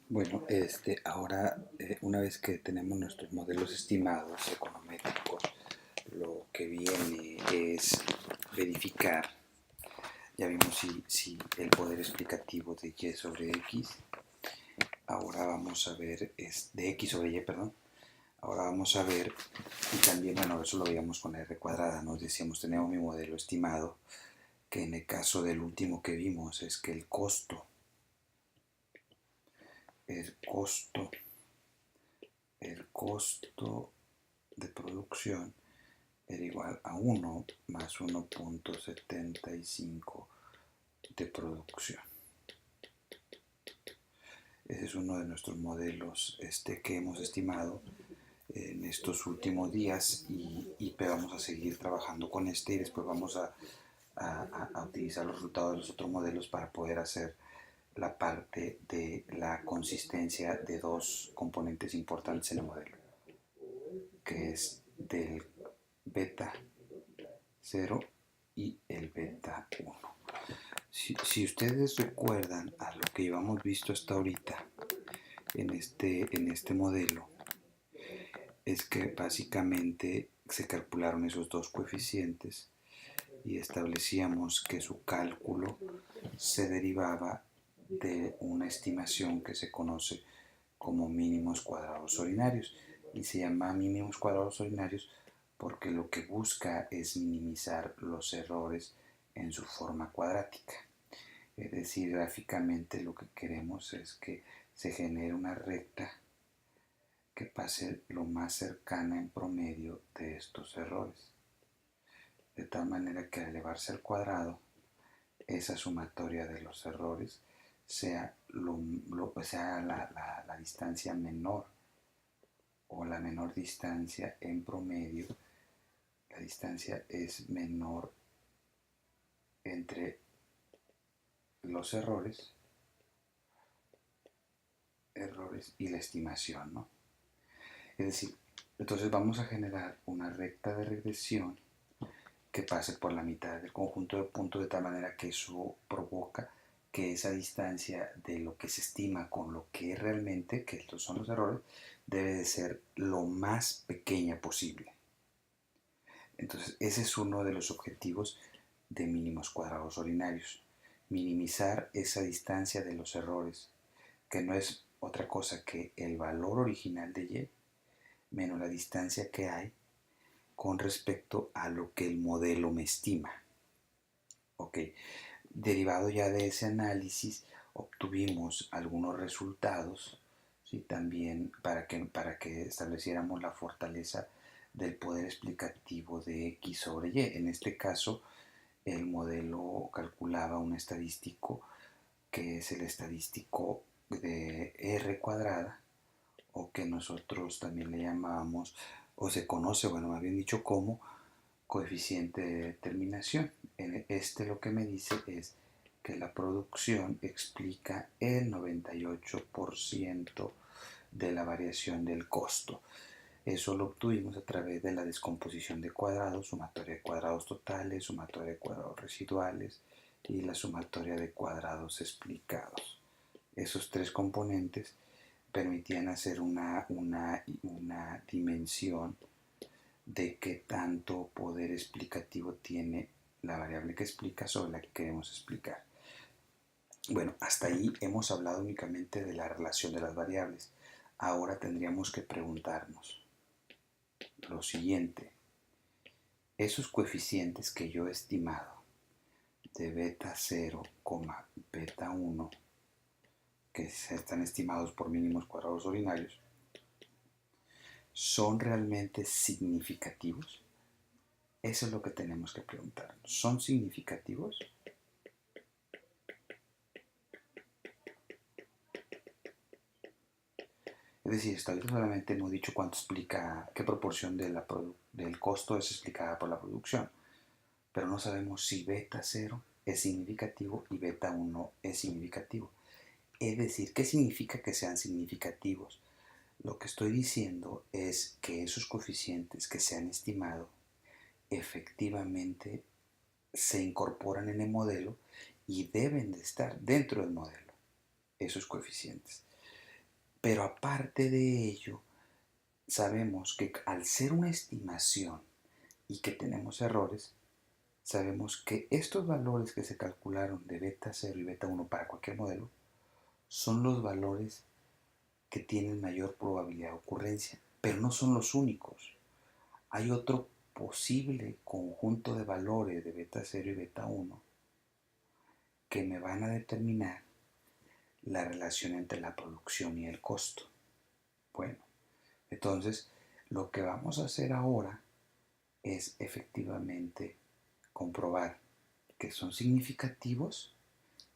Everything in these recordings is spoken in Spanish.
Bueno, ahora una vez que tenemos nuestros modelos estimados econométricos, lo que viene es verificar, ya vimos si el poder explicativo de y sobre x, ahora vamos a ver, es de x sobre y, perdón, ahora vamos a ver, y también, bueno, eso lo veíamos con r cuadrada, nos decíamos, tenemos mi modelo estimado, que en el caso del último que vimos es que el costo el costo de producción era igual a 1 más 1.75 de producción. Ese es uno de nuestros modelos que hemos estimado en estos últimos días y vamos a seguir trabajando con y después vamos a utilizar los resultados de los otros modelos para poder hacer la parte de la consistencia de dos componentes importantes en el modelo, que es del beta 0 y el beta 1. Si ustedes recuerdan a lo que llevamos visto hasta ahorita en este modelo, es que básicamente se calcularon esos dos coeficientes y establecíamos que su cálculo se derivaba de una estimación que se conoce como mínimos cuadrados ordinarios y se llama mínimos cuadrados ordinarios porque lo que busca es minimizar los errores en su forma cuadrática. Es decir, gráficamente lo que queremos es que se genere una recta que pase lo más cercana en promedio de estos errores. De tal manera que al elevarse al cuadrado, esa sumatoria de los errores sea la distancia menor o la menor distancia en promedio. La distancia es menor entre los errores y la estimación, ¿no? Es decir, entonces vamos a generar una recta de regresión que pase por la mitad del conjunto de puntos de tal manera que eso provoca que esa distancia de lo que se estima con lo que es realmente, que estos son los errores, debe de ser lo más pequeña posible. Entonces ese es uno de los objetivos de mínimos cuadrados ordinarios, minimizar esa distancia de los errores, que no es otra cosa que el valor original de y menos la distancia que hay con respecto a lo que el modelo me estima. Ok, derivado ya de ese análisis, obtuvimos algunos resultados, ¿sí? También para que estableciéramos la fortaleza del poder explicativo de x sobre y. En este caso, el modelo calculaba un estadístico que es el estadístico de r cuadrada, o que nosotros también le llamábamos, o se conoce, bueno, más bien dicho, como coeficiente de determinación. En lo que me dice es que la producción explica el 98% de la variación del costo. Eso lo obtuvimos a través de la descomposición de cuadrados, sumatoria de cuadrados totales, sumatoria de cuadrados residuales y la sumatoria de cuadrados explicados. Esos tres componentes permitían hacer una dimensión de qué tanto poder explicativo tiene la variable que explica sobre la que queremos explicar. Bueno, hasta ahí hemos hablado únicamente de la relación de las variables. Ahora tendríamos que preguntarnos lo siguiente. Esos coeficientes que yo he estimado de beta 0, beta 1, que están estimados por mínimos cuadrados ordinarios, ¿son realmente significativos? Eso es lo que tenemos que preguntarnos. ¿Son significativos? Es decir, hasta ahorita solamente hemos dicho cuánto explica, qué proporción del costo es explicada por la producción, pero no sabemos si beta 0 es significativo y beta 1 es significativo. Es decir, ¿qué significa que sean significativos? Lo que estoy diciendo es que esos coeficientes que se han estimado efectivamente se incorporan en el modelo y deben de estar dentro del modelo, esos coeficientes. Pero aparte de ello, sabemos que al ser una estimación y que tenemos errores, sabemos que estos valores que se calcularon de beta 0 y beta 1 para cualquier modelo son los valores que tienen mayor probabilidad de ocurrencia, pero no son los únicos. Hay otro posible conjunto de valores de beta 0 y beta 1 que me van a determinar la relación entre la producción y el costo. Bueno, entonces lo que vamos a hacer ahora es efectivamente comprobar que son significativos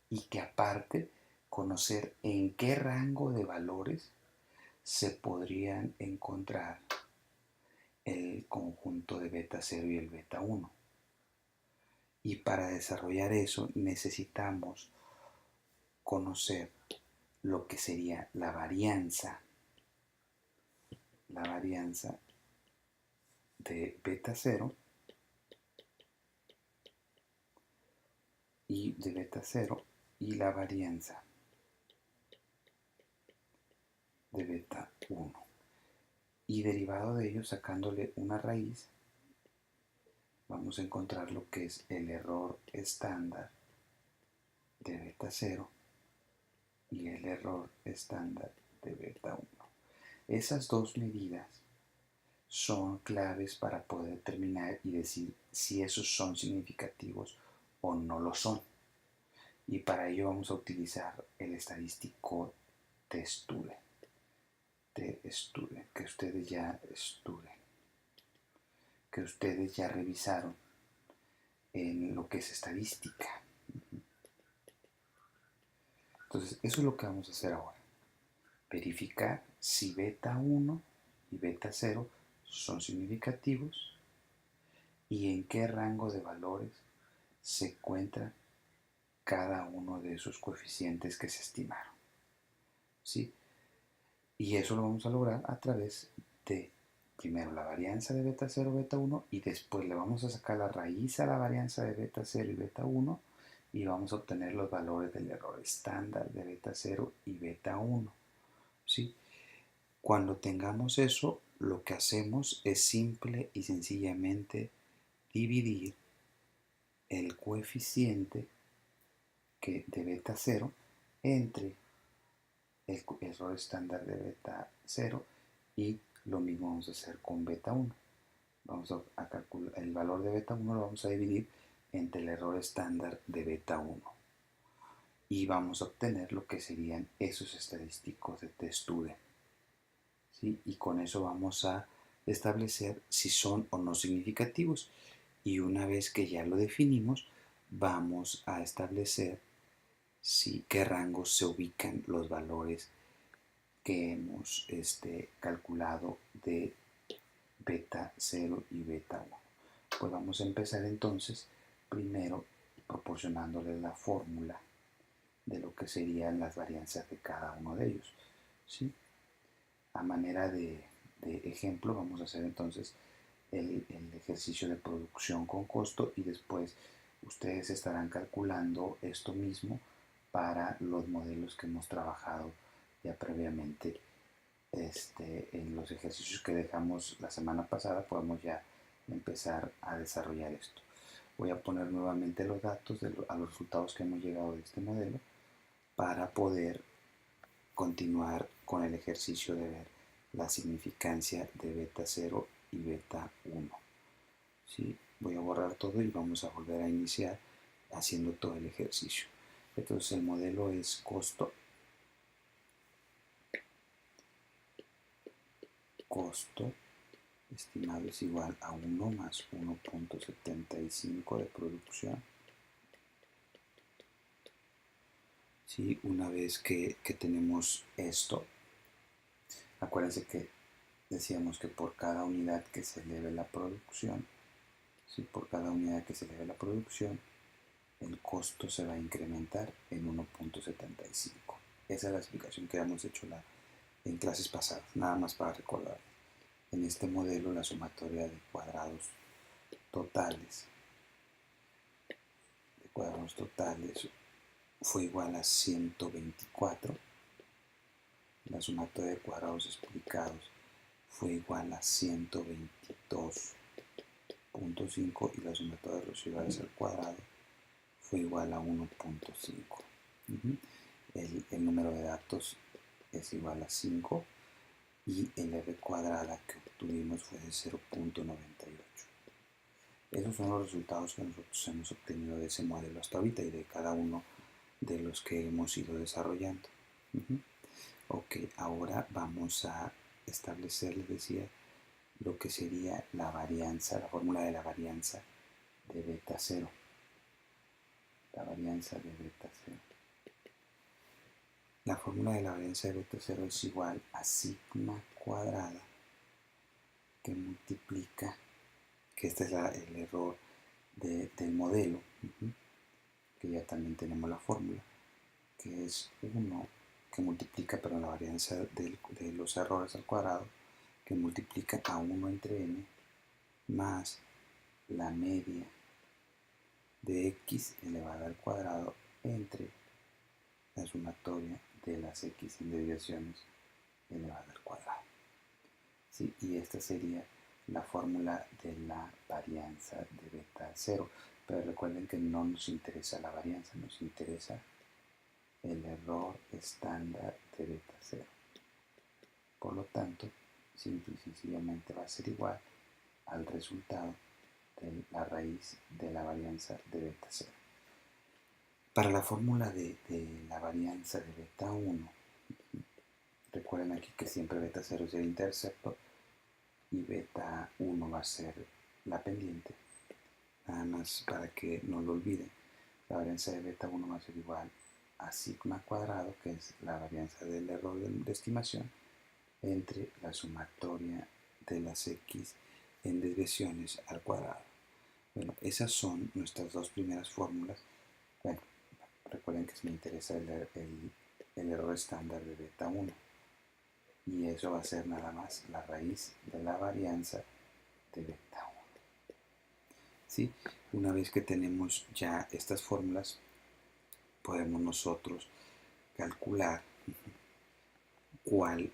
y que aparte conocer en qué rango de valores se podrían encontrar el conjunto de beta 0 y el beta 1. Y para desarrollar eso necesitamos conocer lo que sería la varianza de beta 0 y de beta 0 y la varianza de beta 1. Y derivado de ello, sacándole una raíz, vamos a encontrar lo que es el error estándar de beta 0 y el error estándar de beta 1. Esas dos medidas son claves para poder determinar y decir si esos son significativos o no lo son. Y para ello vamos a utilizar el estadístico T-Student, que ustedes ya revisaron en lo que es estadística. Entonces, eso es lo que vamos a hacer ahora. Verificar si beta 1 y beta 0 son significativos y en qué rango de valores se encuentra cada uno de esos coeficientes que se estimaron. ¿Sí? Y eso lo vamos a lograr a través de primero la varianza de beta 0, beta 1 y después le vamos a sacar la raíz a la varianza de beta 0 y beta 1 y vamos a obtener los valores del error estándar de beta 0 y beta 1. ¿Sí? Cuando tengamos eso, lo que hacemos es simple y sencillamente dividir el coeficiente de beta 0 entre el error estándar de beta 0 y lo mismo vamos a hacer con beta 1. Vamos a calcular el valor de beta 1, lo vamos a dividir entre el error estándar de beta 1 y vamos a obtener lo que serían esos estadísticos de T-Student. ¿Sí? Y con eso vamos a establecer si son o no significativos. Y una vez que ya lo definimos, vamos a establecer qué rangos se ubican los valores que hemos calculado de beta 0 y beta 1. Pues vamos a empezar entonces primero proporcionándoles la fórmula de lo que serían las varianzas de cada uno de ellos. ¿Sí? A manera de ejemplo vamos a hacer entonces el ejercicio de producción con costo y después ustedes estarán calculando esto mismo para los modelos que hemos trabajado ya previamente en los ejercicios que dejamos la semana pasada. Podemos ya empezar a desarrollar esto. Voy a poner nuevamente los datos a los resultados que hemos llegado de este modelo para poder continuar con el ejercicio de ver la significancia de beta 0 y beta 1. ¿Sí? Voy a borrar todo y vamos a volver a iniciar haciendo todo el ejercicio. Entonces el modelo es costo estimado es igual a 1 más 1.75 de producción. ¿Sí? Una vez que tenemos esto, acuérdense que decíamos que por cada unidad que se eleve la producción, ¿sí? Por cada unidad que se eleve la producción, el costo se va a incrementar en 1.75. Esa es la explicación que habíamos hecho en clases pasadas, nada más para recordar. En este modelo la sumatoria de cuadrados totales fue igual a 124. La sumatoria de cuadrados explicados fue igual a 122.5 y la sumatoria de residuales al cuadrado fue igual a 1.5. El número de datos es igual a 5 y el R cuadrada que obtuvimos fue de 0.98. Esos son los resultados que nosotros hemos obtenido de ese modelo hasta ahorita y de cada uno de los que hemos ido desarrollando. Ok, ahora vamos a establecer, les decía, lo que sería la varianza, la fórmula de la varianza de beta 0. La varianza de beta 0. La fórmula de la varianza de beta 0 es igual a sigma cuadrada que multiplica, que este es el error del modelo, que ya también tenemos la fórmula, que es 1 que multiplica, pero la varianza de los errores al cuadrado, que multiplica a 1 entre n más la media de x elevada al cuadrado entre la sumatoria de las x en desviaciones elevada al cuadrado. ¿Sí? Y esta sería la fórmula de la varianza de beta 0. Pero recuerden que no nos interesa la varianza, nos interesa el error estándar de beta 0. Por lo tanto, simple y sencillamente va a ser igual al resultado de la raíz de la varianza de beta 0. Para la fórmula de la varianza de beta 1, recuerden aquí que siempre beta 0 es el intercepto y beta 1 va a ser la pendiente. Nada más para que no lo olviden, la varianza de beta 1 va a ser igual a sigma cuadrado, que es la varianza del error de estimación, entre la sumatoria de las x en desviaciones al cuadrado. Bueno, esas son nuestras dos primeras fórmulas. Bueno, recuerden que me interesa el error estándar de beta 1. Y eso va a ser nada más la raíz de la varianza de beta 1. ¿Sí? Una vez que tenemos ya estas fórmulas, podemos nosotros calcular cuál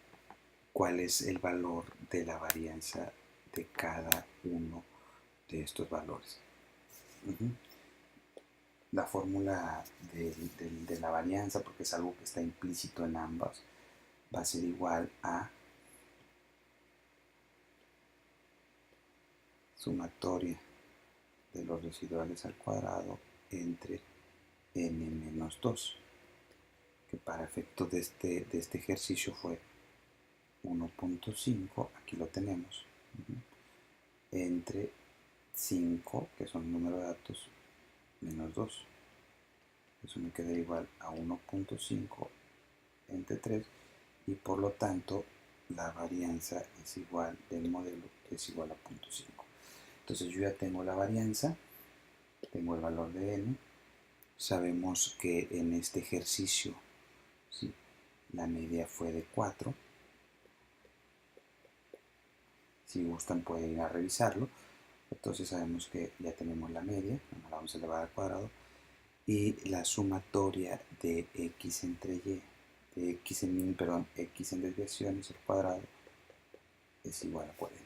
es el valor de la varianza de cada uno de estos valores. La fórmula de la varianza, porque es algo que está implícito en ambas, va a ser igual a sumatoria de los residuales al cuadrado entre n menos 2, que para efectos de este ejercicio fue 1.5, aquí lo tenemos, entre 5, que son el número de datos, menos 2. Eso me queda igual a 1.5 entre 3 y por lo tanto la varianza es igual del modelo, es igual a 0.5. Entonces yo ya tengo la varianza, tengo el valor de n, sabemos que en este ejercicio, ¿sí?, la media fue de 4. Si gustan pueden ir a revisarlo. Entonces sabemos que ya tenemos la media, la vamos a elevar al cuadrado, y la sumatoria de x entre y, de x en desviaciones al cuadrado es igual a 40.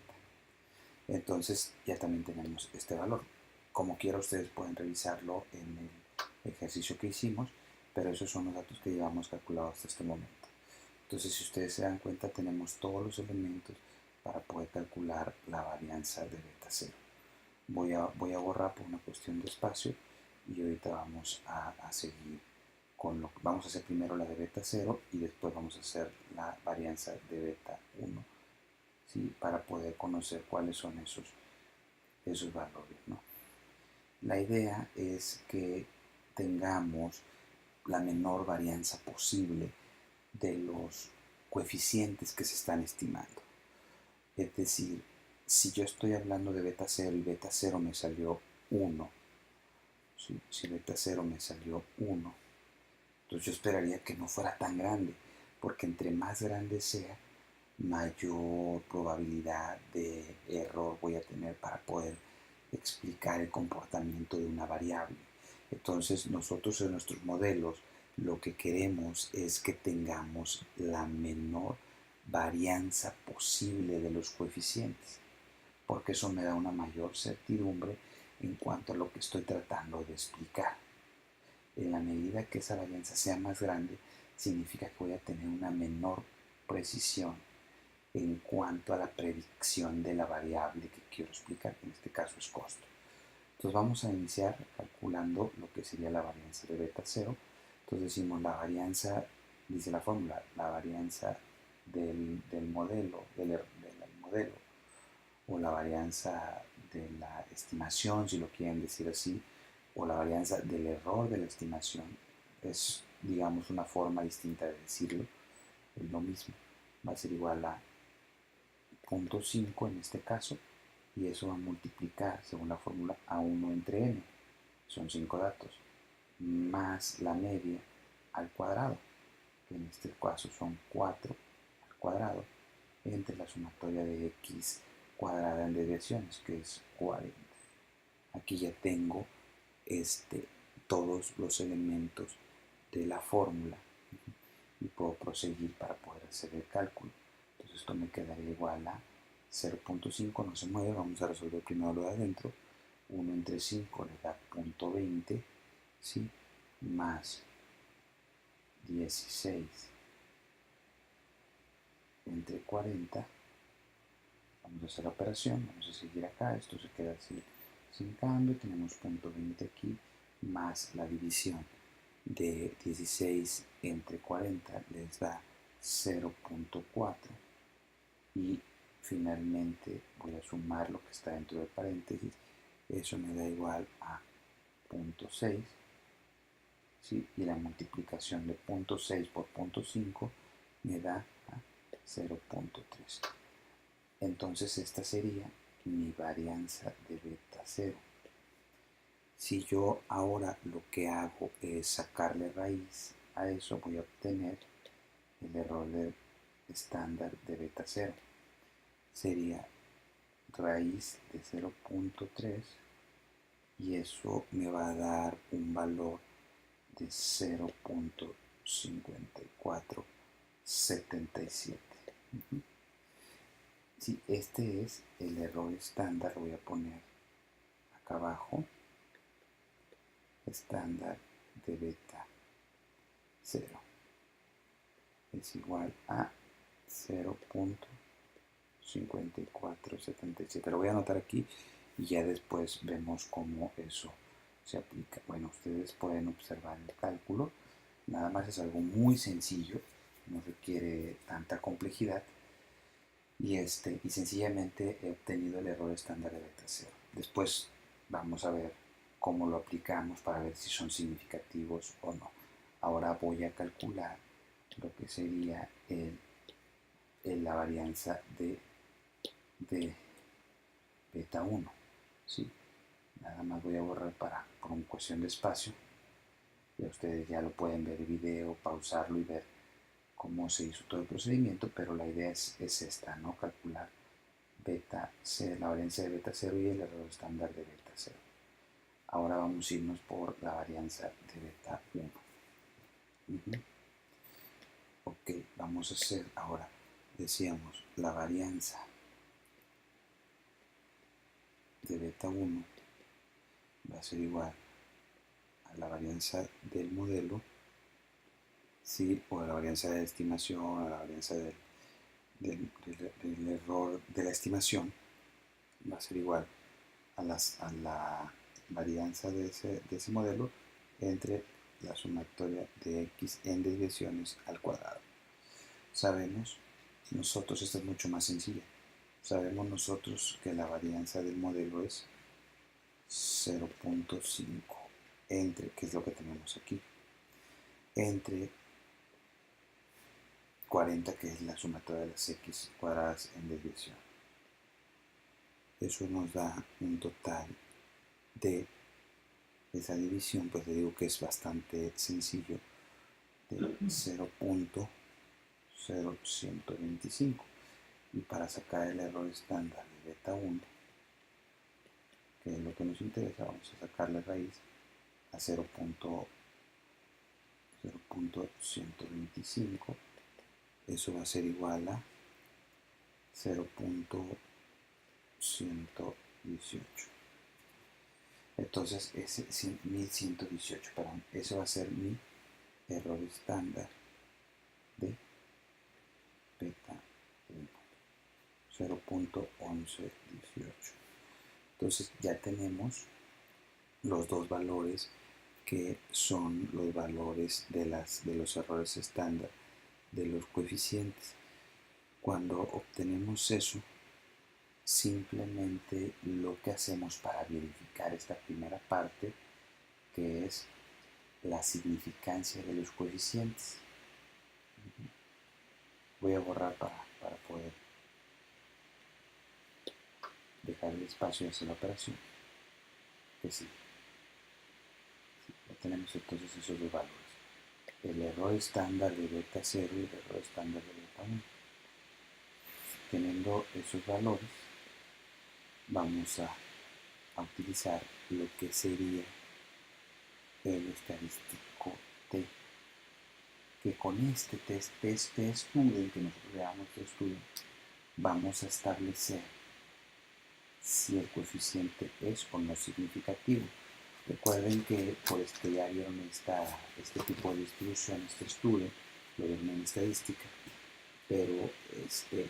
Entonces ya también tenemos este valor. Como quiera ustedes pueden revisarlo en el ejercicio que hicimos, pero esos son los datos que llevamos calculados hasta este momento. Entonces, si ustedes se dan cuenta, tenemos todos los elementos para poder calcular la varianza de beta 0. Voy a borrar por una cuestión de espacio y ahorita vamos a seguir con vamos a hacer primero la de beta 0 y después vamos a hacer la varianza de beta 1, ¿sí?, para poder conocer cuáles son esos valores, ¿no? La idea es que tengamos la menor varianza posible de los coeficientes que se están estimando. Es decir, si yo estoy hablando de beta 0 y beta 0 me salió 1, si beta 0 me salió 1, entonces yo esperaría que no fuera tan grande, porque entre más grande sea, mayor probabilidad de error voy a tener para poder explicar el comportamiento de una variable. Entonces nosotros en nuestros modelos lo que queremos es que tengamos la menor varianza posible de los coeficientes, porque eso me da una mayor certidumbre en cuanto a lo que estoy tratando de explicar. En la medida que esa varianza sea más grande, significa que voy a tener una menor precisión en cuanto a la predicción de la variable que quiero explicar, que en este caso es costo. Entonces vamos a iniciar calculando lo que sería la varianza de beta 0. Entonces decimos la varianza, dice la fórmula, la varianza del modelo, del modelo, o la varianza de la estimación, si lo quieren decir así, o la varianza del error de la estimación, es, digamos, una forma distinta de decirlo, es lo mismo, va a ser igual a 0.5 en este caso, y eso va a multiplicar, según la fórmula, a 1 entre n, son 5 datos, más la media al cuadrado, que en este caso son 4 al cuadrado, entre la sumatoria de x cuadrada en desviaciones, que es 40. Aquí ya tengo todos los elementos de la fórmula y puedo proseguir para poder hacer el cálculo. Entonces esto me quedaría igual a 0.5, no se mueve, vamos a resolver primero lo de adentro. 1 entre 5 le da 0.20, ¿sí? Más 16 entre 40. Vamos a hacer la operación, vamos a seguir acá, esto se queda así sin cambio, tenemos 0.20 aquí, más la división de 16 entre 40 les da 0.4, y finalmente voy a sumar lo que está dentro del paréntesis, eso me da igual a 0.6, ¿sí? Y la multiplicación de 0.6 por 0.5 me da a 0.3. Entonces esta sería mi varianza de beta 0. Si yo ahora lo que hago es sacarle raíz a eso, voy a obtener el error estándar de beta 0. Sería raíz de 0.3 y eso me va a dar un valor de 0.5477. Si este es el error estándar, lo voy a poner acá abajo, estándar de beta 0 es igual a 0.5477. Lo voy a anotar aquí y ya después vemos cómo eso se aplica. Bueno, ustedes pueden observar el cálculo, nada más es algo muy sencillo, no requiere tanta complejidad, y sencillamente he obtenido el error estándar de beta 0. Después vamos a ver cómo lo aplicamos para ver si son significativos o no. Ahora voy a calcular lo que sería la varianza de beta 1. ¿Sí? Nada más voy a borrar por una cuestión de espacio. Y ustedes ya lo pueden ver el video, pausarlo y ver cómo se hizo todo el procedimiento, pero la idea es esta, ¿no? Calcular beta 0, la varianza de beta 0 y el error estándar de beta 0. Ahora vamos a irnos por la varianza de beta 1. Ok, vamos a hacer ahora, decíamos, la varianza de beta 1 va a ser igual a la varianza del modelo, ¿sí? O a la varianza de estimación, a la varianza del error de la estimación, va a ser igual a la varianza de ese modelo entre la sumatoria de x en desviaciones al cuadrado. Sabemos nosotros, esta es mucho más sencilla, sabemos nosotros que la varianza del modelo es 0.5 entre, ¿qué es lo que tenemos aquí? Entre 40, que es la sumatoria de las x cuadradas en desviación. Eso nos da un total de esa división, pues le digo que es bastante sencillo, de 0.0125. Y para sacar el error estándar de beta 1, que es lo que nos interesa, vamos a sacarle raíz a 0.0125. 0.125, eso va a ser igual a 0.118. Entonces, ese 1118, perdón, ese va a ser mi error estándar de beta 0.1118. Entonces ya tenemos los dos valores que son los valores de los errores estándar de los coeficientes. Cuando obtenemos eso, simplemente lo que hacemos para verificar esta primera parte, que es la significancia de los coeficientes. Voy a borrar para poder dejar el espacio y hacer la operación. Que sí. Tenemos entonces esos dos valores. El error estándar de beta 0 y el error estándar de beta 1. Teniendo esos valores, vamos a utilizar lo que sería el estadístico T, que con este test student que nosotros llamamos test student, vamos a establecer si el coeficiente es o no significativo. Recuerden que por ya vieron este tipo de distribución, este estudio, lo vieron en estadística, pero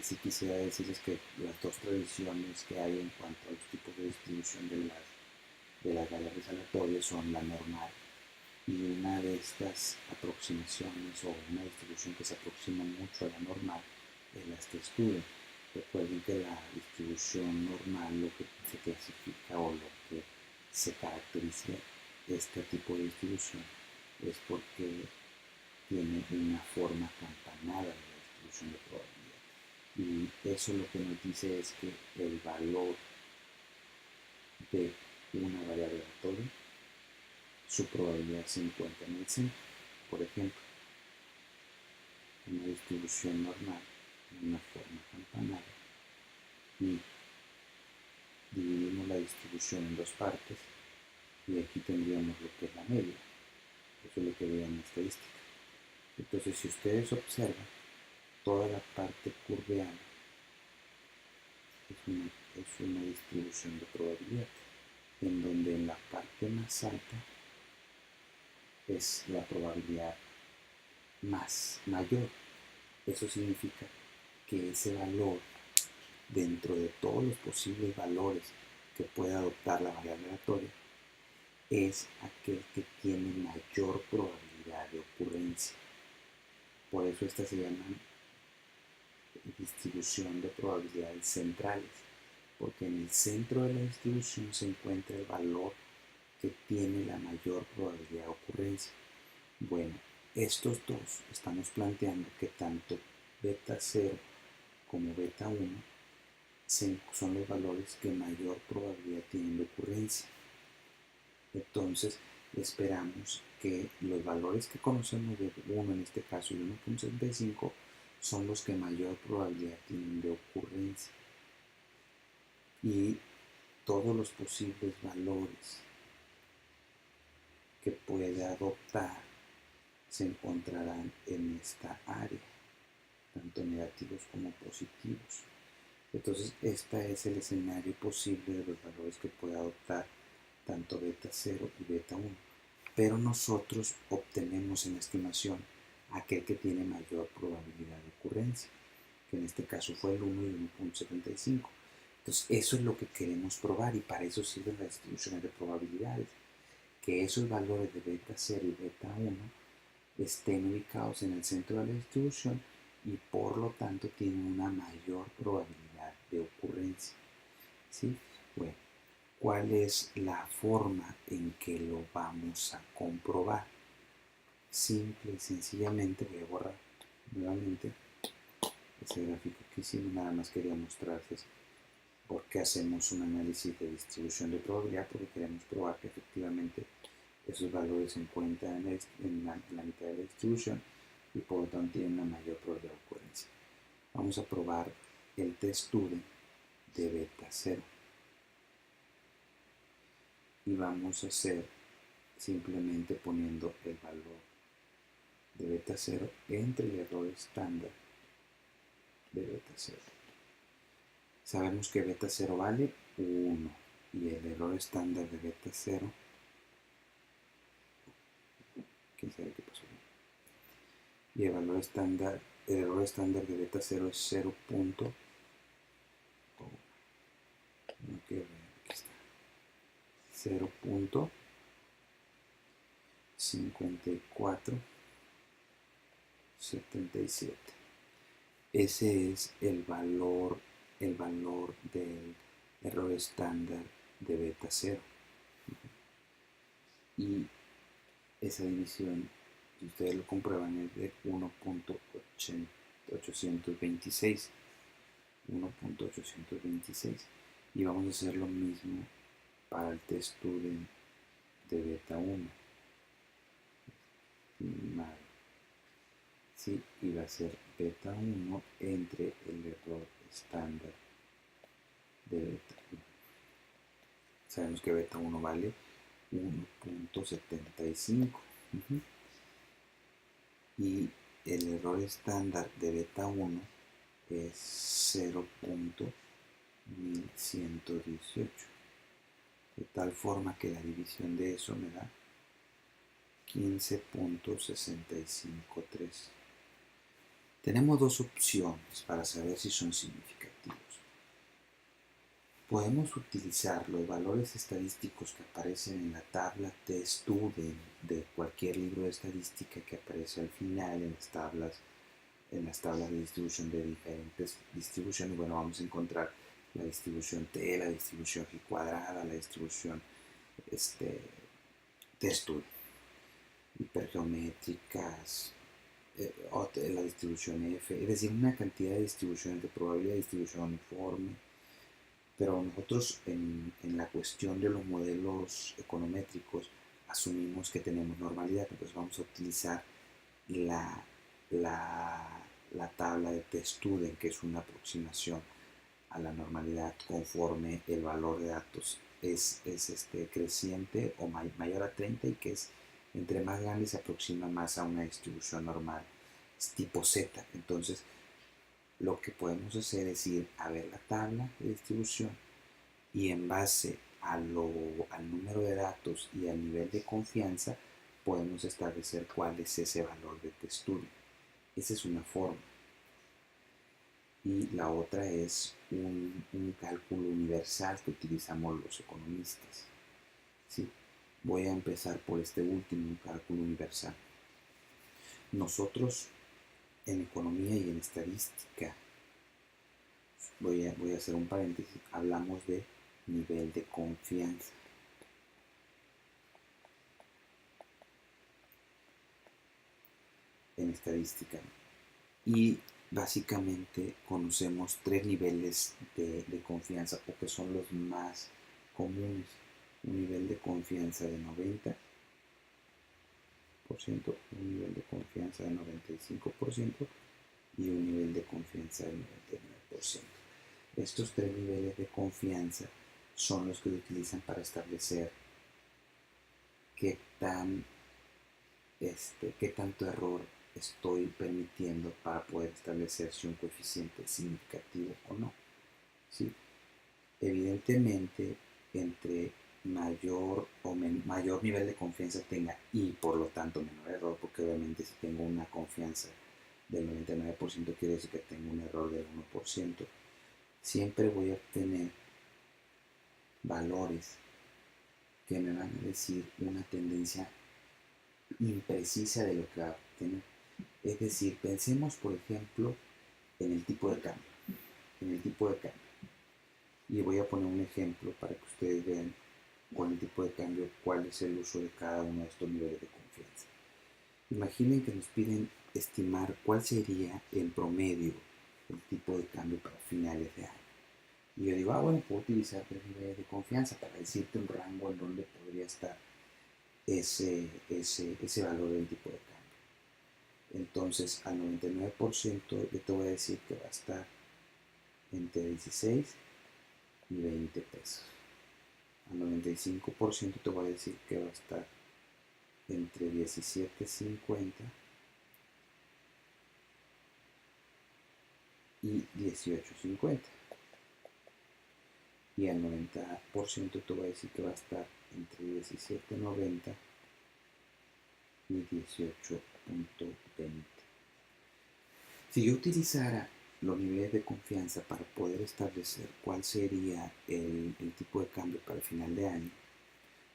sí quisiera decirles que las dos tradiciones que hay en cuanto a los tipos de distribución de las variables aleatorias son la normal y una de estas aproximaciones o una distribución que se aproxima mucho a la normal es la que estudian. Recuerden que la distribución normal, lo que se clasifica o lo que se caracteriza este tipo de distribución es porque tiene una forma campanada de la distribución de probabilidad. Y eso lo que nos dice es que el valor de una variable aleatoria, su probabilidad se encuentra en el centro. Por ejemplo, una distribución normal en una forma campanada y dividimos la distribución en dos partes y aquí tendríamos lo que es la media. Eso es lo que vean en estadística. Entonces, si ustedes observan, toda la parte curveada es una distribución de probabilidad, en donde en la parte más alta es la probabilidad mayor. Eso significa que ese valor, dentro de todos los posibles valores que puede adoptar la variable aleatoria, es aquel que tiene mayor probabilidad de ocurrencia. Por eso estas se llaman distribución de probabilidades centrales, porque en el centro de la distribución se encuentra el valor que tiene la mayor probabilidad de ocurrencia. Bueno, estos dos estamos planteando que tanto beta 0 como beta 1 son los valores que mayor probabilidad tienen de ocurrencia. Entonces esperamos que los valores que conocemos de 1 en este caso y 1.75 son los que mayor probabilidad tienen de ocurrencia. Y todos los posibles valores que pueda adoptar se encontrarán en esta área, tanto negativos como positivos. Entonces, este es el escenario posible de los valores que puede adoptar tanto beta 0 y beta 1. Pero nosotros obtenemos en la estimación aquel que tiene mayor probabilidad de ocurrencia, que en este caso fue el 1 y 1.75. Entonces, eso es lo que queremos probar y para eso sirven las distribuciones de probabilidades, que esos valores de beta 0 y beta 1 estén ubicados en el centro de la distribución y por lo tanto tienen una mayor probabilidad de ocurrencia. ¿Sí? Bueno, ¿cuál es la forma en que lo vamos a comprobar? Simple y sencillamente voy a borrar nuevamente ese gráfico que hicimos, nada más quería mostrarles por qué hacemos un análisis de distribución de probabilidad, porque queremos probar que efectivamente esos valores se encuentran en la mitad de la distribución y por lo tanto tienen una mayor probabilidad de ocurrencia. Vamos a probar el test student de beta 0 y vamos a hacer simplemente poniendo el valor de beta 0 entre el error estándar de beta 0. Sabemos que beta 0 vale 1 y el error estándar de beta 0, quién sabe qué pasó, y el error estándar de beta 0 es 0. No quiero ver, aquí está, 0.5477. Ese es el valor del error estándar de beta 0. Y esa división, si ustedes lo comprueban, es de 1.826. Y vamos a hacer lo mismo para el test student de beta 1. Sí, y va a ser beta 1 entre el error estándar de beta 1. Sabemos que beta 1 vale 1.75. Y el error estándar de beta 1 es 0.1118. De tal forma que la división de eso me da 15.653. Tenemos dos opciones para saber si son significativos. Podemos utilizar los valores estadísticos que aparecen en la tabla test student de cualquier libro de estadística que aparece al final en las tablas de distribución de diferentes distribuciones. Bueno, vamos a encontrar la distribución T, la distribución G cuadrada, la distribución test student, hipergeométricas, la distribución F, es decir, una cantidad de distribuciones de probabilidad, distribución uniforme. Pero nosotros en la cuestión de los modelos econométricos asumimos que tenemos normalidad, entonces vamos a utilizar la tabla de test student, que es una aproximación a la normalidad conforme el valor de datos es creciente o mayor a 30 y que es entre más grande se aproxima más a una distribución normal, es tipo Z. Entonces lo que podemos hacer es ir a ver la tabla de distribución y en base al número de datos y al nivel de confianza podemos establecer cuál es ese valor de test student. Esa es una forma. Y la otra es un cálculo universal que utilizamos los economistas. ¿Sí? Voy a empezar por este último, cálculo universal. Nosotros en economía y en estadística, voy a hacer un paréntesis, hablamos de nivel de confianza. En estadística. Y básicamente conocemos tres niveles de confianza, porque son los más comunes. Un nivel de confianza de 90%, un nivel de confianza de 95% y un nivel de confianza del 99%. Estos tres niveles de confianza son los que se utilizan para establecer qué tanto error estoy permitiendo para poder establecer si un coeficiente es significativo o no. ¿Sí? Evidentemente, entre mayor nivel de confianza tenga y por lo tanto menor error, porque obviamente si tengo una confianza del 99% quiere decir que tengo un error del 1%, siempre voy a obtener valores que me van a decir una tendencia imprecisa de lo que va a obtener. Es decir, pensemos por ejemplo en el tipo de cambio. Y voy a poner un ejemplo para que ustedes vean con el tipo de cambio cuál es el uso de cada uno de estos niveles de confianza. Imaginen que nos piden estimar cuál sería en promedio el tipo de cambio para finales de año. Y yo digo, bueno, puedo utilizar tres niveles de confianza para decirte un rango en donde podría estar ese valor del tipo de cambio. Entonces, al 99% yo te voy a decir que va a estar entre 16 y 20 pesos. Al 95% te voy a decir que va a estar entre 17.50 y 18.50. Y al 90% te voy a decir que va a estar entre 17.90 y 18.20. Si yo utilizara los niveles de confianza para poder establecer cuál sería el tipo de cambio para el final de año,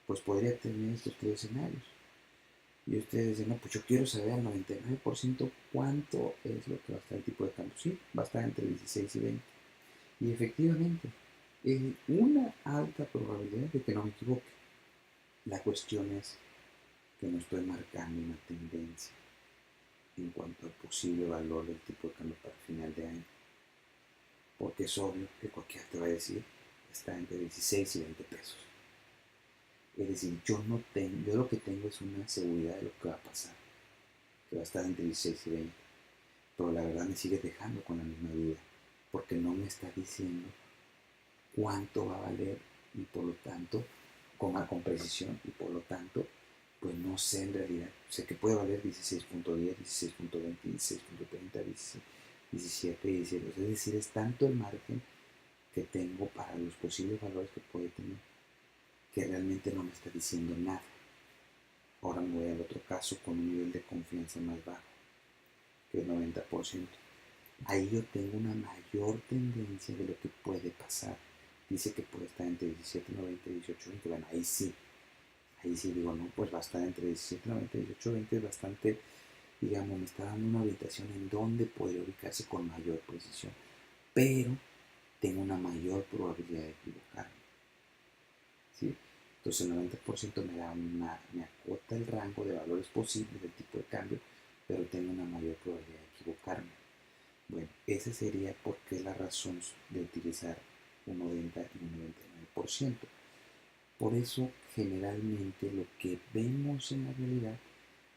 pues podría tener estos tres escenarios. Y ustedes dicen, no, pues yo quiero saber al 99% cuánto es lo que va a estar el tipo de cambio. Sí, va a estar entre 16 y 20. Y efectivamente, hay una alta probabilidad de que no me equivoque. La cuestión es que no estoy marcando una tendencia en cuanto al posible valor del tipo de cambio para el final de año. Porque es obvio que cualquiera te va a decir, está entre 16 y 20 pesos. Es decir, yo lo que tengo es una seguridad de lo que va a pasar, que va a estar entre 16 y 20. Pero la verdad me sigue dejando con la misma duda, porque no me está diciendo cuánto va a valer y por lo tanto, con precisión, y por lo tanto, pues no sé en realidad. Sé que puede valer 16.10, 16.20, 16.30, 17, 17. Es decir, es tanto el margen que tengo para los posibles valores que puede tener, que realmente no me está diciendo nada. Ahora me voy al otro caso con un nivel de confianza más bajo, que es 90%. Ahí yo tengo una mayor tendencia de lo que puede pasar. Dice que puede estar entre 17.90 y 18.20. Bueno, ahí sí digo, no, pues va a estar entre 17.90 y 18.20. Es bastante, digamos, me está dando una orientación en dónde podría ubicarse con mayor precisión. Pero tengo una mayor probabilidad de equivocarme, ¿sí? Entonces el 90% me acota el rango de valores posibles del tipo de cambio, pero tengo una mayor probabilidad de equivocarme. Bueno, esa sería porque la razón de utilizar un 90 y un 99%. Por eso generalmente lo que vemos en la realidad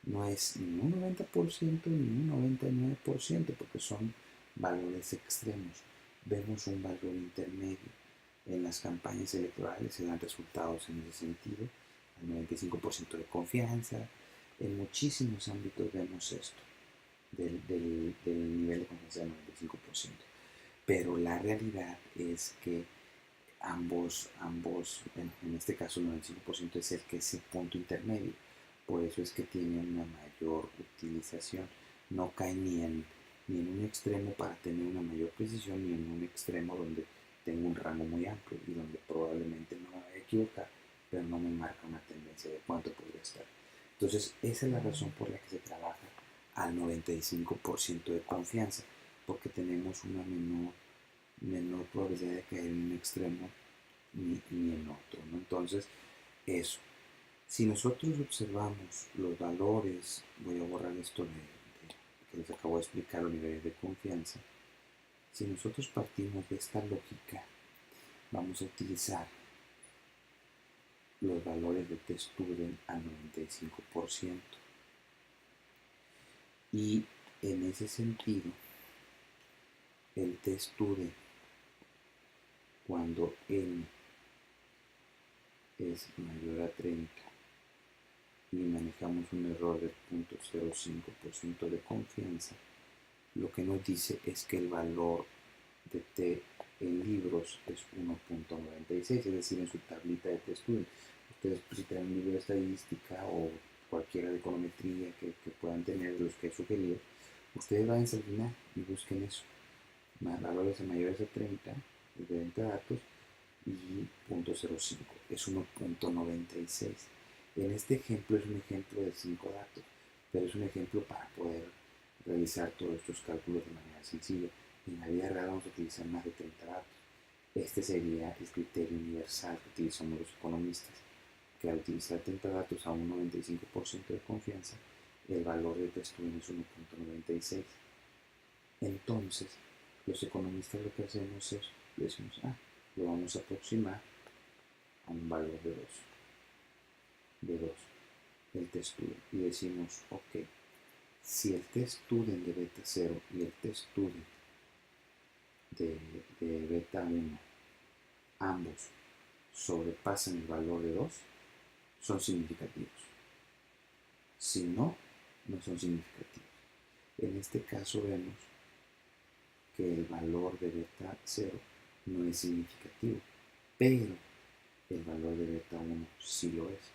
no es ni un 90% ni un 99%, porque son valores extremos. Vemos un valor intermedio. En las campañas electorales se dan resultados en ese sentido, al 95% de confianza. En muchísimos ámbitos vemos esto, del nivel de confianza del 95%. Pero la realidad es que bueno, en este caso el 95% es el que es el punto intermedio. Por eso es que tiene una mayor utilización. No cae ni en un extremo para tener una mayor precisión, ni en un extremo donde tengo un rango muy amplio y donde probablemente no me voy a equivocar, pero no me marca una tendencia de cuánto podría estar. Entonces, esa es la razón por la que se trabaja al 95% de confianza, porque tenemos una menor probabilidad de caer en un extremo ni en otro, ¿no? Entonces, eso. Si nosotros observamos los valores, voy a borrar esto que les acabo de explicar, los niveles de confianza. Si nosotros partimos de esta lógica, vamos a utilizar los valores de T-Student al 95%. Y en ese sentido, el T-Student, cuando N es mayor a 30 y manejamos un error de 0.05% de confianza, lo que nos dice es que el valor de T en libros es 1.96, es decir, en su tablita de T-Student. Ustedes, pues, si tienen un libro de estadística o cualquiera de econometría que puedan tener de los que he sugerido, ustedes vayan al final y busquen eso. Valores mayores de 30, de 20 datos, y 0.05 es 1.96. En este ejemplo es un ejemplo de 5 datos, pero es un ejemplo para poder realizar todos estos cálculos de manera sencilla. En la vida real vamos a utilizar más de 30 datos. Este sería el criterio universal que utilizamos los economistas, que al utilizar 30 datos a un 95% de confianza, el valor de T-Student es 1.96. Entonces, los economistas lo que hacemos es, decimos, lo vamos a aproximar a un valor de 2 el T-Student. Y decimos, ok, si el T-Student de beta 0 y el T-Student de beta 1, ambos sobrepasan el valor de 2, son significativos. Si no, no son significativos. En este caso vemos que el valor de beta 0 no es significativo, pero el valor de beta 1 sí lo es.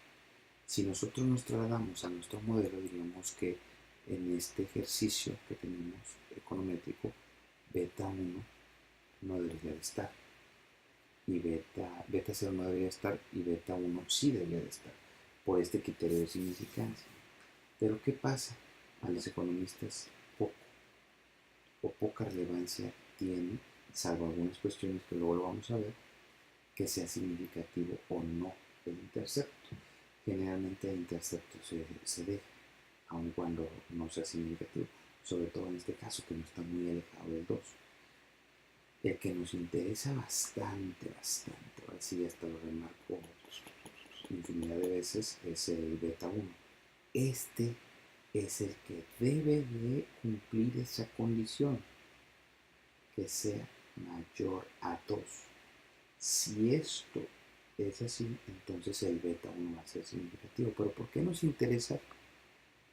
Si nosotros nos trasladamos a nuestro modelo, diríamos que en este ejercicio que tenemos econométrico, beta 1 no debería de estar, y beta 0 no debería estar, y beta 1 sí debería de estar, por este criterio de significancia. Pero ¿qué pasa? A los economistas poca relevancia tiene, salvo algunas cuestiones que luego lo vamos a ver, que sea significativo o no el intercepto. Generalmente el intercepto se deja, aun cuando no sea significativo, sobre todo en este caso que no está muy alejado del 2. El que nos interesa bastante, ahora sí hasta lo remarco infinidad de veces, es el beta 1. Este es el que debe de cumplir esa condición, que sea mayor a 2. Si esto es así, entonces el beta 1 va a ser significativo. Pero ¿por qué nos interesa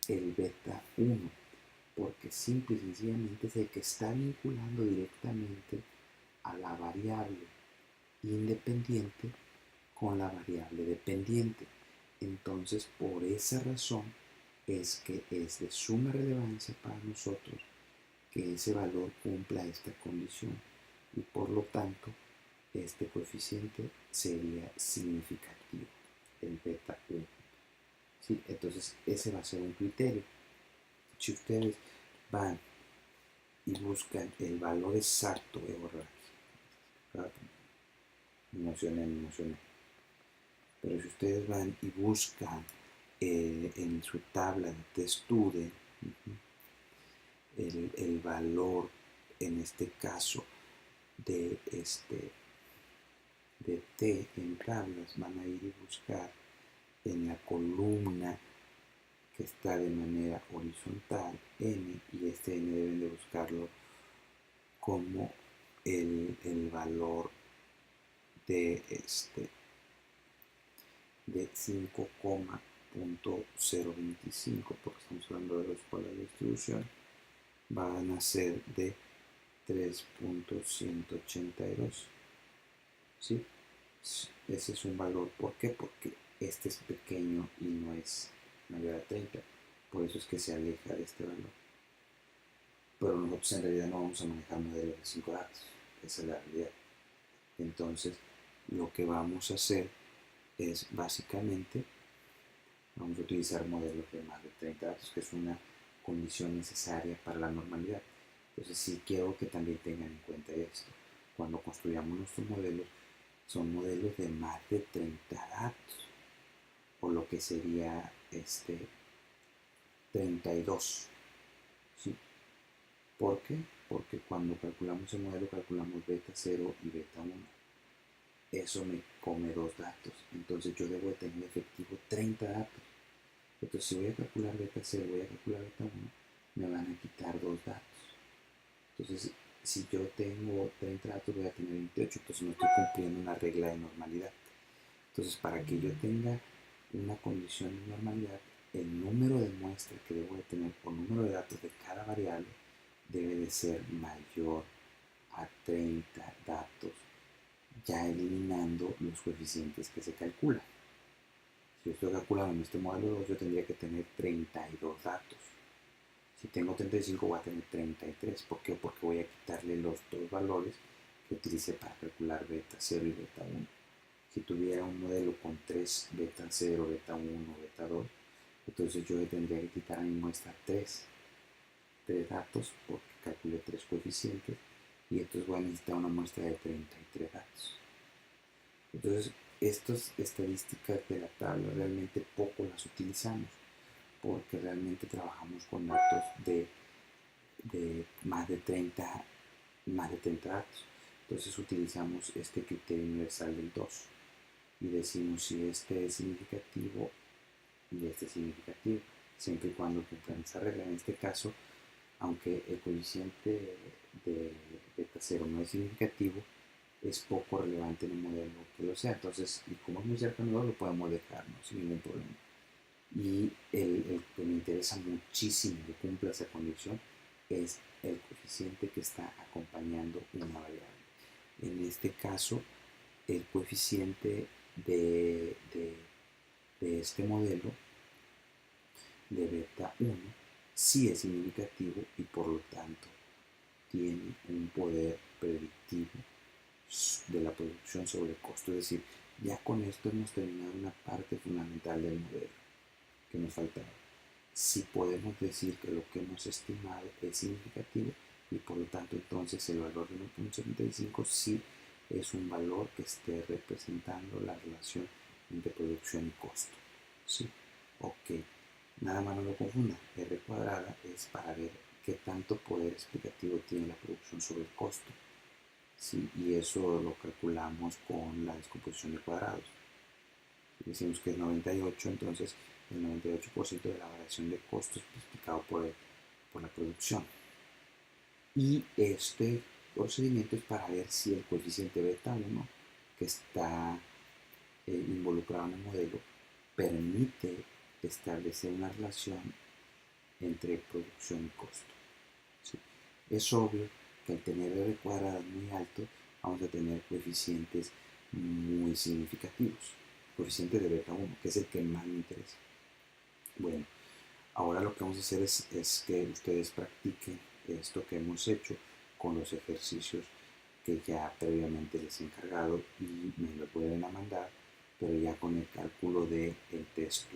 el beta 1? Porque simple y sencillamente es el que está vinculando directamente a la variable independiente con la variable dependiente. Entonces, por esa razón es que es de suma relevancia para nosotros que ese valor cumpla esta condición, y por lo tanto este coeficiente sería significativo, el beta 1. ¿Sí? Entonces ese va a ser un criterio. Si ustedes van y buscan el valor exacto, voy a borrar aquí, me emocioné. Pero si ustedes van y buscan en su tabla de TestStudent el valor, en este caso, de T en tablas, van a ir y buscar en la columna que está de manera horizontal n, y este n deben de buscarlo como el valor de 5,025, porque estamos hablando de los cuales de distribución van a ser de 3,182. ¿Sí? Ese es un valor. ¿Por qué? Porque este es pequeño y no es mayor a 30. Por eso es que se aleja de este valor. Pero nosotros en realidad no vamos a manejar modelos de 5 datos. Esa es la realidad. Entonces, lo que vamos a hacer es básicamente, vamos a utilizar modelos de más de 30 datos, que es una condición necesaria para la normalidad. Entonces, sí quiero que también tengan en cuenta esto. Cuando construyamos nuestros modelos, son modelos de más de 30 datos, o lo que sería 32. ¿Sí? ¿Por qué? Porque cuando calculamos el modelo, calculamos beta 0 y beta 1. Eso me come 2 datos. Entonces yo debo de tener efectivo 30 datos. Entonces si voy a calcular beta 0, voy a calcular beta 1, me van a quitar 2 datos. Entonces, si yo tengo 30 datos, voy a tener 28. Entonces no estoy cumpliendo una regla de normalidad. Entonces, para que yo tenga una condición de normalidad, el número de muestras que debo de tener por número de datos de cada variable debe de ser mayor a 30 datos, ya eliminando los coeficientes que se calculan. Si yo estoy calculando en este modelo 2, yo tendría que tener 32 datos. Si tengo 35, voy a tener 33. ¿Por qué? Porque voy a quitarle los dos valores que utilicé para calcular beta 0 y beta 1. Si tuviera un modelo con 3 beta 0, beta 1, beta 2, entonces yo le tendría que quitar a mi muestra 3 datos, porque calculé 3 coeficientes, y entonces voy a necesitar una muestra de 33 datos. Entonces, estas estadísticas de la tabla realmente poco las utilizamos, porque realmente trabajamos con datos de más de 30 datos. Entonces utilizamos este criterio universal del 2 y decimos si este es significativo y este es significativo, siempre y cuando cumplan esa regla. En este caso, aunque el coeficiente de beta 0 no es significativo, es poco relevante en un modelo que lo sea. Entonces, y como es muy cercano, lo podemos dejar, ¿no? Sin ningún problema. Y el que me interesa muchísimo que cumpla esa condición es el coeficiente coeficiente que está acompañando una variable. En este caso, el coeficiente de este modelo de beta 1 sí es significativo y por lo tanto tiene un poder predictivo de la producción sobre el costo. Es decir, ya con esto hemos terminado una parte fundamental del modelo que nos faltaba. Si podemos decir que lo que hemos estimado es significativo y por lo tanto entonces el valor de 1.75 sí es un valor que esté representando la relación entre producción y costo. ¿Sí? Ok, nada más no lo confunda. R cuadrada es para ver qué tanto poder explicativo tiene la producción sobre el costo. ¿Sí? Y eso lo calculamos con la descomposición de cuadrados. Si decimos que es 98, entonces el 98% de la variación de costos explicado por la producción. Y este procedimiento es para ver si el coeficiente beta 1 que está involucrado en el modelo permite establecer una relación entre producción y costo. ¿Sí? Es obvio que al tener R cuadrada muy alto vamos a tener coeficientes muy significativos. Coeficiente de beta 1, que es el que más me interesa. Bueno, ahora lo que vamos a hacer es que ustedes practiquen esto que hemos hecho con los ejercicios que ya previamente les he encargado y me lo vuelven a mandar, pero ya con el cálculo del test.